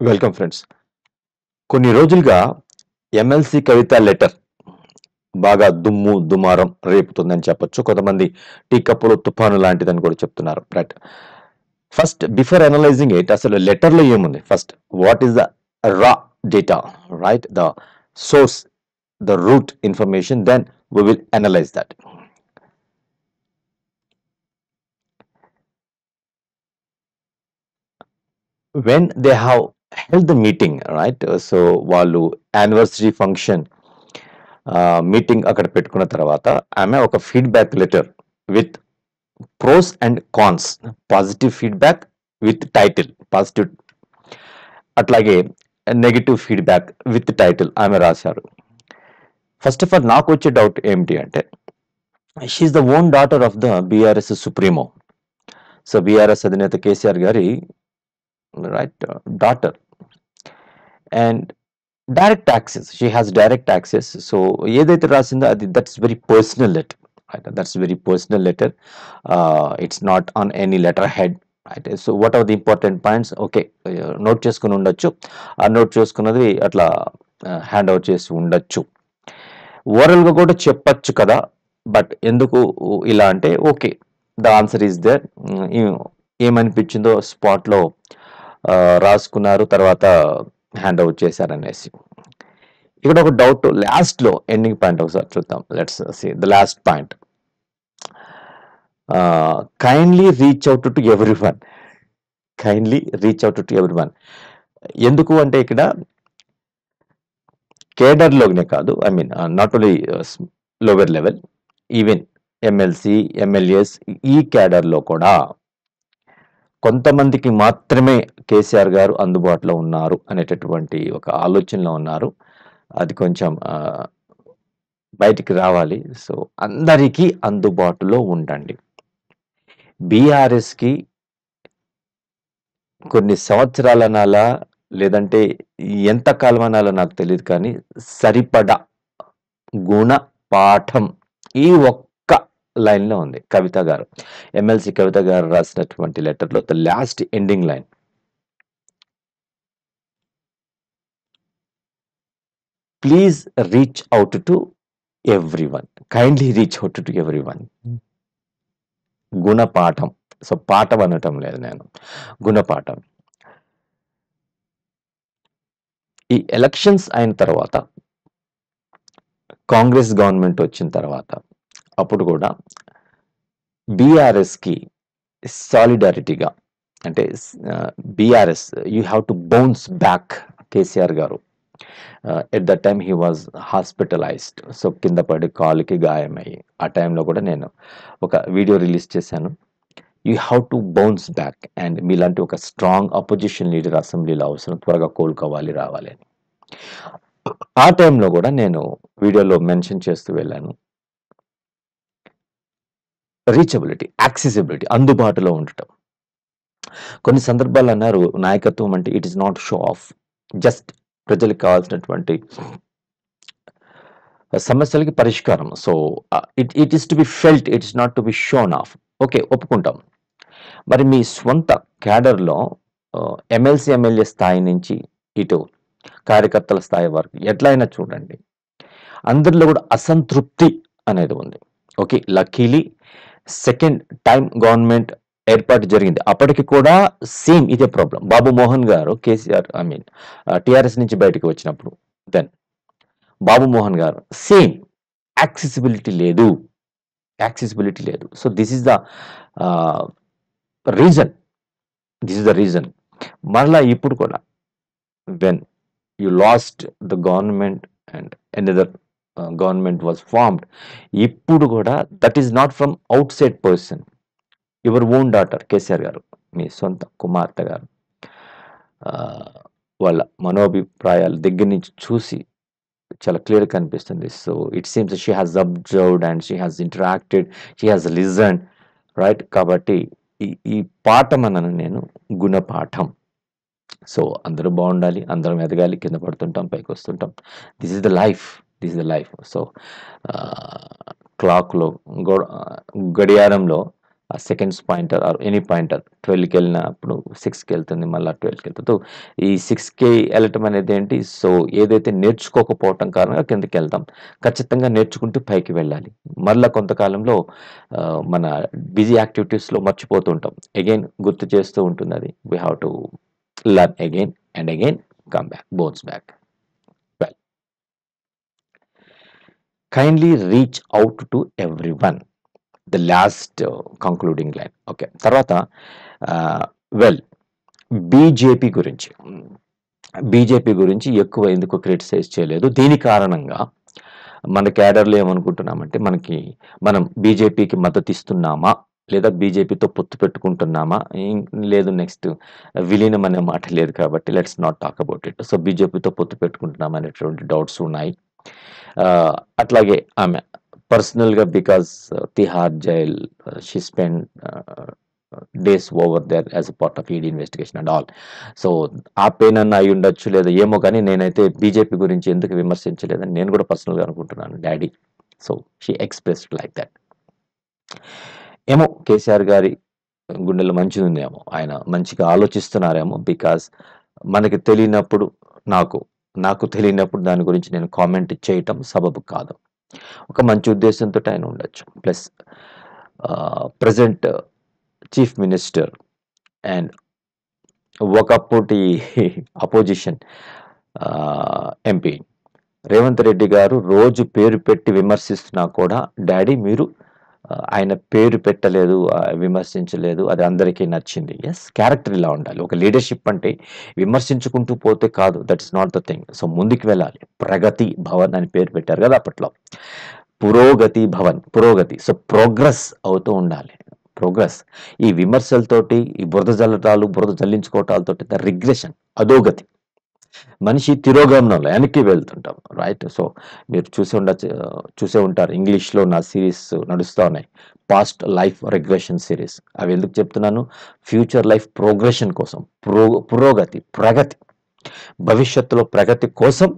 Welcome friends. కొన్ని రోజులుగా MLC కవిత letter బాగా దుమ్ము దుమారం రేపుతుందని చెప్పొచ్చు. కొంతమంది టీ కప్పులో తుఫాను లాంటిదని కూడా చెప్తున్నారు. Right. First before analyzing it అసలు లెటర్లో ఏముంది? First what is the raw data, right? The source, the root information, then we will analyze that. When they have held the meeting, right? So వాళ్ళు anniversary function meeting అక్కడ పెట్టుకున్న తర్వాత ఆమె ఒక feedback letter with pros and cons, positive feedback with title positive, అట్లాగే negative feedback with title ఆమె రాశారు. First of all నాకు వచ్చే డౌట్ ఏమిటి అంటే, she is the own daughter of the BRS supremo. So BRS అధినేత కేసీఆర్ గారి right daughter, and direct access, she has direct access. So ఏదైతే రాసిందో అది that's very personal letter, that's very personal letter. It's not on any letter head. అయితే so what are the important points? Okay, note చేసుకుని ఉండొచ్చు. ఆ note చేసుకున్నది అట్లా hand out చేసి ఉండొచ్చు. ఓవరాల్గా కూడా చెప్పచ్చు కదా, బట్ ఎందుకు ఇలా అంటే, okay, the answer is there. ఏమనిపించిందో స్పాట్లో రాసుకున్నారు, తర్వాత హ్యాండ్ అవుట్ చేశారనేసి. ఇక్కడ ఒక డౌట్ లాస్ట్లో ఎండింగ్ పాయింట్ ఒకసారి చూద్దాం. Let's see the last point. Kindly reach out to everyone. Kindly reach out to everyone ఎందుకు అంటే, ఇక్కడ కేడర్లోనే కాదు, I mean not only lower level, even MLC MLAs ఈ క్యాడర్లో కూడా కొంతమందికి మాత్రమే కేసీఆర్ గారు అందుబాటులో ఉన్నారు అనేటటువంటి ఒక ఆలోచనలో ఉన్నారు. అది కొంచెం బయటికి రావాలి. సో అందరికీ అందుబాటులో ఉండండి. బీఆర్ఎస్కి కొన్ని సంవత్సరాల అనాలా, లేదంటే ఎంత కాలం అనాలో నాకు తెలియదు, కానీ సరిపడా గుణ పాఠం ఈ ఒక్క లైన్లో ఉంది. కవిత గారు, ఎమ్మెల్సీ కవిత గారు రాసినటువంటి లెటర్లో the last ending line, please reach out to everyone, kindly reach out to every one. గుణపాఠం. సో పాఠం అనటం లేదు నేను, గుణపాఠం. ఈ ఎలక్షన్స్ అయిన తర్వాత, కాంగ్రెస్ గవర్నమెంట్ వచ్చిన తర్వాత, అప్పుడు కూడా బీఆర్ఎస్కి సాలిడారిటీగా, అంటే BRS you have to bounce back. KCR గారు at the time he was hospitalised. So కింద పడి కాలుకి గాయమయ్యి, ఆ టైంలో కూడా నేను ఒక వీడియో రిలీజ్ చేశాను. You have to bounce back, and మీలాంటి ఒక స్ట్రాంగ్ అపోజిషన్ లీడర్ అసెంబ్లీలో అవసరం, త్వరగా కోలుకోవాలి, రావాలి అని. ఆ టైంలో కూడా నేను వీడియోలో మెన్షన్ చేస్తూ వెళ్ళాను, రీచబిలిటీ, యాక్సెసిబిలిటీ, అందుబాటులో ఉండటం. కొన్ని సందర్భాలు అన్నారు, నాయకత్వం అంటే it is not show off, just ప్రజలకు కావాల్సినటువంటి సమస్యలకి పరిష్కారం. So it is to be felt, it is not to be shown off. Okay, ఒప్పుకుంటాం. మరి మీ స్వంత క్యాడర్లో ఎమ్మెల్సీ ఎమ్మెల్యే స్థాయి నుంచి ఇటు కార్యకర్తల స్థాయి వరకు ఎట్లయినా చూడండి, అందరిలో కూడా అసంతృప్తి అనేది ఉంది. Okay, luckily second time government ఏర్పాటు జరిగింది, అప్పటికి కూడా సేమ్ ఇదే ప్రాబ్లం. బాబు మోహన్ గారు కేసీఆర్, ఐ మీన్ టిఆర్ఎస్ నుంచి బయటకు వచ్చినప్పుడు, దెన్ బాబు మోహన్ గారు సేమ్ యాక్సెసిబిలిటీ లేదు, యాక్సెసిబిలిటీ లేదు. So this is the reason, this is the reason. మరలా ఇప్పుడు కూడా when you last the government and another government was formed, ఇప్పుడు కూడా that is not from out side person, your own daughter KCR గారు, మీ సొంత కుమార్తె గారు వాళ్ళ మనోభిప్రాయాల దగ్గర నుంచి చూసి చాలా క్లియర్ కనిపిస్తుంది. So it seems she has observed and she has interacted, she has listen, right? కాబట్టి ఈ పాఠం అన్నాను నేను, గుణపాఠం. సో అందరూ బాగుండాలి, అందరం ఎదగాలి, కింద పడుతుంటాం, పైకి వస్తుంటాం. This is the life, this is the life. So క్లాక్లో గడియారంలో ఆ seconds pointer or any pointer 12కి వెళ్ళినప్పుడు 6కి వెళ్తుంది, మళ్ళీ 12కి వెళ్తుంది. సో ఈ 6కి వెళ్ళటం అనేది ఏంటి, సో ఏదైతే నేర్చుకోకపోవటం కారణంగా కిందకి వెళ్తాం, ఖచ్చితంగా నేర్చుకుంటూ పైకి వెళ్ళాలి. మళ్ళీ కొంతకాలంలో మన బిజీ యాక్టివిటీస్లో మర్చిపోతూ ఉంటాం, అగైన్ గుర్తు చేస్తూ ఉంటుంది అది. We have to learn again and again, come back, bounce back. Well, kindly reach out to every one, the last concluding line. Okay, తర్వాత వెల్, బీజేపీ గురించి బీజేపీ గురించి ఎక్కువ ఎందుకు క్రిటిసైజ్ చేయలేదు, దీని కారణంగా మన క్యాడర్లో ఏమనుకుంటున్నామంటే, మనం బీజేపీకి మద్దతు ఇస్తున్నామా లేదా బీజేపీతో పొత్తు పెట్టుకుంటున్నామా, లేదు నెక్స్ట్ విలీనం అనే మాట లేదు కాబట్టి let's not talk about it. So బీజేపీతో పొత్తు పెట్టుకుంటున్నామా అనేటువంటి డౌట్స్ ఉన్నాయి. అట్లాగే ఆమె పర్సనల్గా because Tihar jail, she spend days over there as a part of ED investigation and all. So ఆ పెయిన్ అన్న అయి ఉండొచ్చు, లేదా ఏమో, కానీ నేనైతే బీజేపీ గురించి ఎందుకు విమర్శించలేదని నేను కూడా పర్సనల్గా అనుకుంటున్నాను, daddy. So she expressed like that. ఏమో కేసీఆర్ గారి గుండెల్లో మంచిది ఉందేమో, ఆయన మంచిగా ఆలోచిస్తున్నారేమో, బికాస్ మనకి తెలియనప్పుడు, నాకు తెలియనప్పుడు దాని గురించి నేను కామెంట్ చేయటం సబబు కాదు. ఒక మంచి ఉద్దేశంతో ఆయన ఉండొచ్చు. Plus present chief minister and ఒకప్పటి అపోజిషన్ ఎంపీ రేవంత్ రెడ్డి గారు రోజు పేరు పెట్టి విమర్శిస్తున్నా కూడా, డాడీ మీరు ఆయన పేరు పెట్టలేదు, విమర్శించలేదు, అది అందరికీ నచ్చింది. ఎస్, క్యారెక్టర్ ఇలా ఉండాలి. ఒక లీడర్షిప్ అంటే విమర్శించుకుంటూ పోతే కాదు, that is not the thing. So ముందుకు వెళ్ళాలి. ప్రగతి భవన్ అని పేరు పెట్టారు కదా అప్పట్లో, పురోగతి భవన్, పురోగతి. సో ప్రోగ్రెస్ అవుతూ ఉండాలి, ప్రోగ్రెస్. ఈ విమర్శలతోటి, ఈ బురద జల్లించుకోవటాలతోటి రిగ్రెషన్, అధోగతి, మనిషి తిరోగమనంలో వెనక్కి వెళ్తుంటాం, రైట్. సో మీరు చూసే ఉంటారు, ఇంగ్లీష్లో నా సిరీస్ నడుస్తూ ఉన్నాయి, పాస్ట్ లైఫ్ రిగ్రెషన్ సిరీస్. అవి ఎందుకు చెప్తున్నాను, ఫ్యూచర్ లైఫ్ ప్రోగ్రెషన్ కోసం, పురోగతి, ప్రగతి, భవిష్యత్తులో ప్రగతి కోసం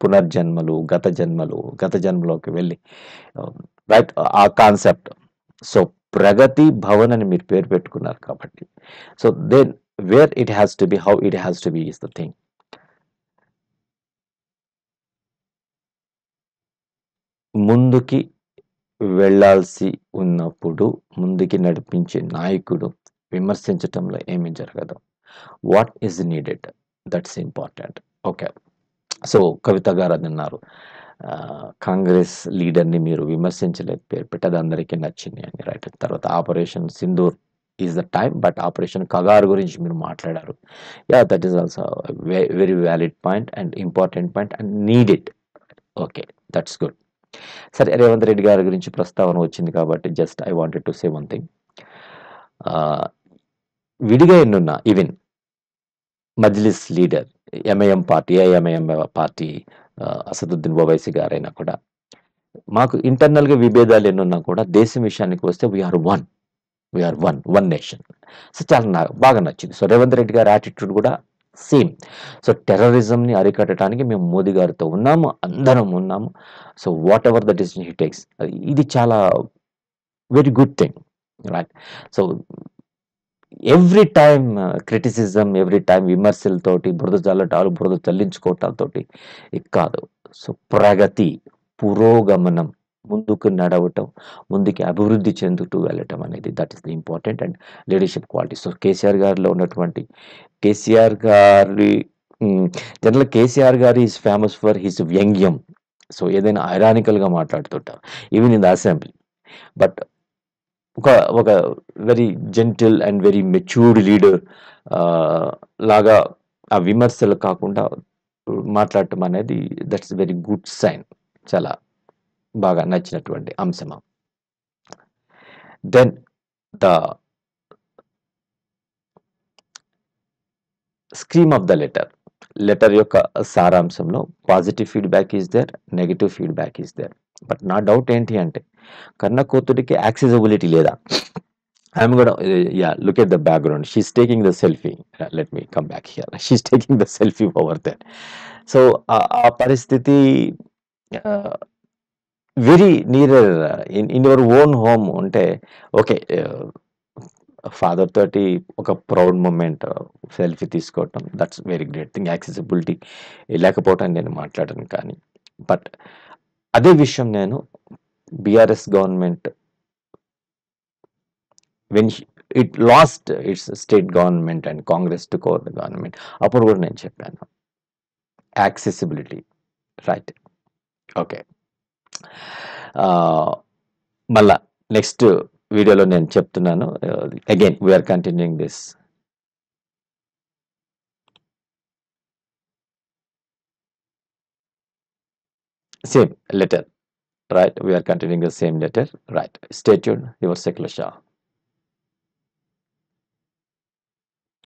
పునర్జన్మలు, గత జన్మలోకి వెళ్ళి, రైట్, ఆ కాన్సెప్ట్. సో ప్రగతి భవన్ అని మీరు పేరు పెట్టుకున్నారు కాబట్టి, so then where it has to be, how it has to be is the thing. ముందుకి వెళ్ళాల్సి ఉన్నప్పుడు ముందుకి నడిపించే నాయకుడు విమర్శించటంలో ఏమీ జరగదు. What is needed, that's important. Okay, so Kavitha గారు అది అన్నారు, కాంగ్రెస్ లీడర్ని మీరు విమర్శించలేదు పేరు పెట్టి, అది అందరికీ నచ్చింది అని, రైట్. తర్వాత operation Sindoor is the time, but operation Kagar గురించి మీరు మాట్లాడారు. Yeah, that is also very valid point and important point and needed. Okay, that's good. సరే, రేవంత్ రెడ్డి గారి గురించి ప్రస్తావన వచ్చింది కాబట్టి just I wanted to say one thing. విడిగా ఎన్నున్నా, even Majlis leader, MIM party, AIMIM party, Asaduddin Owaisi గారైనా కూడా, మాకు ఇంటర్నల్గా విభేదాలు ఎన్నున్నా కూడా దేశం విషయానికి వస్తే వీఆర్ వన్ నేషన్. సో చాలా బాగా నచ్చింది. సో రేవంత్ రెడ్డి గారి యాటిట్యూడ్ కూడా సేమ్. సో టెర్రరిజంని అరికట్టడానికి మేము మోదీ గారితో ఉన్నాము, అందరం ఉన్నాము. So whatever the decision he takes, ఇది చాలా very good thing, right. So every time criticism, every time విమర్శలతోటి బురద చల్లించుకోవటాలతోటి కాదు. సో ప్రగతి, పురోగమనం, ముందుకు నడవటం, ముందుకి అభివృద్ధి చెందుతూ వెళ్ళటం అనేది, that is the important and leadership quality. So KCR గారిలో ఉన్నటువంటి, కేసీఆర్ గారి జనరల్ కేసీఆర్ గారు ఈజ్ ఫేమస్ ఫర్ హిస్ వ్యంగ్యం. సో ఏదైనా ఐరానికల్గా మాట్లాడుతుంటారు, even in the assembly. But ఒక very gentle and very matured leader లాగా ఆ విమర్శలు కాకుండా మాట్లాడటం అనేది, దట్స్ వెరీ గుడ్ సైన్. చాలా బాగా నచ్చినటువంటి అంశం. Then the scream of the letter యొక్క సారాంశంలో positive feedback is there, negative feedback is there. But నా డౌట్ ఏంటి అంటే, కన్న కూతురికి యాక్సెసిబిలిటీ లేదా? I'm gonna, yeah, look at the background. She's taking the selfie. Let me come back here. She's taking the selfie over there. So, ఆ పరిస్థితి very nearer in your own home ఉంటే okay. Father తోటి ఒక proud moment selfie తీసుకోవటం that's very great thing. Accessibility లేకపోవటం నేను మాట్లాడను కానీ, బట్ అదే విషయం నేను BRS government when it lost its state government and Congress took over the government, అప్పుడు కూడా నేను చెప్పాను యాక్సెసిబిలిటీ, రైట్. ఓకే. మళ్ళా నెక్స్ట్ వీడియోలో నేను చెప్తున్నాను. Again we are continuing this same letter, right? We are continuing the same letter, right? Stay tuned. Your Secular Shah.